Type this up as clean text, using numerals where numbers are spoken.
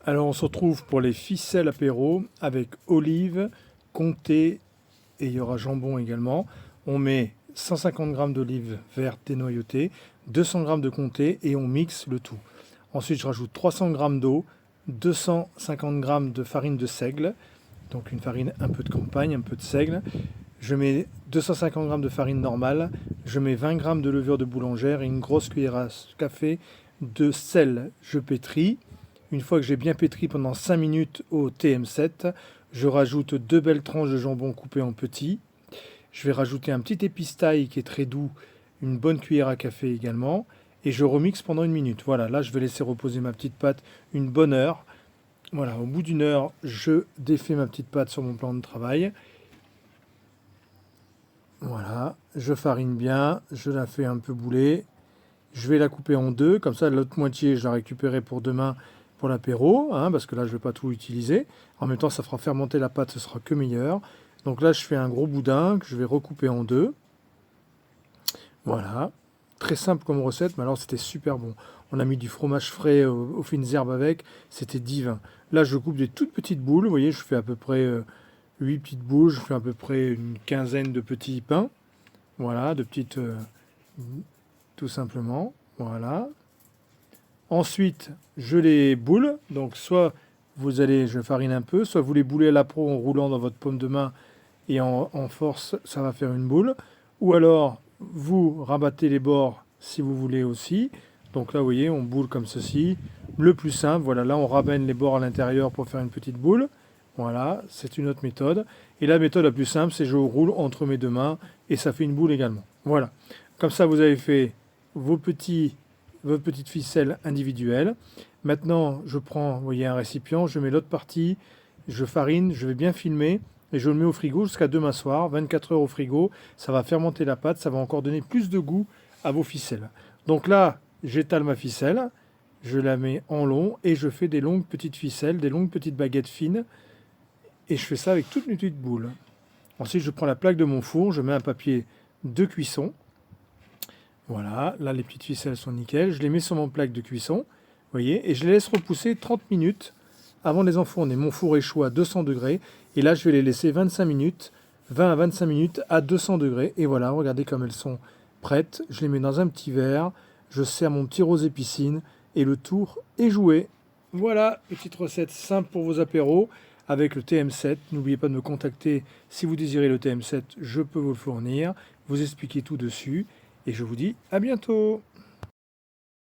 Alors on se retrouve pour les ficelles apéro avec olives, comté et il y aura jambon également. On met 150 g d'olives vertes dénoyautées, 200 g de comté et on mixe le tout. Ensuite je rajoute 300 g d'eau, 250 g de farine de seigle, donc une farine un peu de campagne, un peu de seigle. Je mets 250 g de farine normale, je mets 20 g de levure de boulangère et une grosse cuillère à café de sel. Je pétris. Une fois que j'ai bien pétri pendant 5 minutes au TM7, je rajoute 2 belles tranches de jambon coupées en petits. Je vais rajouter un petit épice thaï qui est très doux, une bonne cuillère à café également. Et je remixe pendant 1 minute. Voilà, là je vais laisser reposer ma petite pâte une bonne heure. Voilà, au bout d'une heure, je défais ma petite pâte sur mon plan de travail. Voilà, je farine bien, je la fais un peu bouler. Je vais la couper en deux, comme ça l'autre moitié je la récupérerai pour demain pour l'apéro, hein, parce que là je ne vais pas tout utiliser. En même temps ça fera fermenter la pâte, ce sera que meilleur. Donc là je fais un gros boudin que je vais recouper en deux. Voilà, très simple comme recette, mais alors c'était super bon. On a mis du fromage frais aux fines herbes avec, c'était divin. Là je coupe des toutes petites boules, vous voyez je fais à peu près 8 petites boules, je fais à peu près une quinzaine de petits pains. Voilà, de petites... tout simplement, voilà. Ensuite, je les boule. Donc, soit je farine un peu, soit vous les boulez à la pro en roulant dans votre paume de main et en force, ça va faire une boule. Ou alors, vous rabattez les bords si vous voulez aussi. Donc là, vous voyez, on boule comme ceci. Le plus simple, voilà, là, on ramène les bords à l'intérieur pour faire une petite boule. Voilà, c'est une autre méthode. Et la méthode la plus simple, c'est je roule entre mes deux mains et ça fait une boule également. Voilà. Comme ça, vous avez fait vos petites ficelles individuelles. Maintenant, je prends, vous voyez, un récipient, je mets l'autre partie, je farine, je vais bien filmer et je le mets au frigo jusqu'à demain soir, 24 heures au frigo. Ça va fermenter la pâte, ça va encore donner plus de goût à vos ficelles. Donc là, j'étale ma ficelle, je la mets en long et je fais des longues petites ficelles, des longues petites baguettes fines et je fais ça avec toutes mes petites boules. Ensuite, je prends la plaque de mon four, je mets un papier de cuisson. Voilà, là les petites ficelles sont nickel. Je les mets sur mon plaque de cuisson, vous voyez, et je les laisse repousser 30 minutes avant de les enfourner. Mon four est chaud à 200 degrés, et là je vais les laisser 25 minutes, 20 à 25 minutes à 200 degrés. Et voilà, regardez comme elles sont prêtes. Je les mets dans un petit verre, je sers mon petit rosé piscine, et le tour est joué. Voilà, petite recette simple pour vos apéros avec le TM7. N'oubliez pas de me contacter si vous désirez le TM7, je peux vous le fournir, vous expliquer tout dessus. Et je vous dis à bientôt.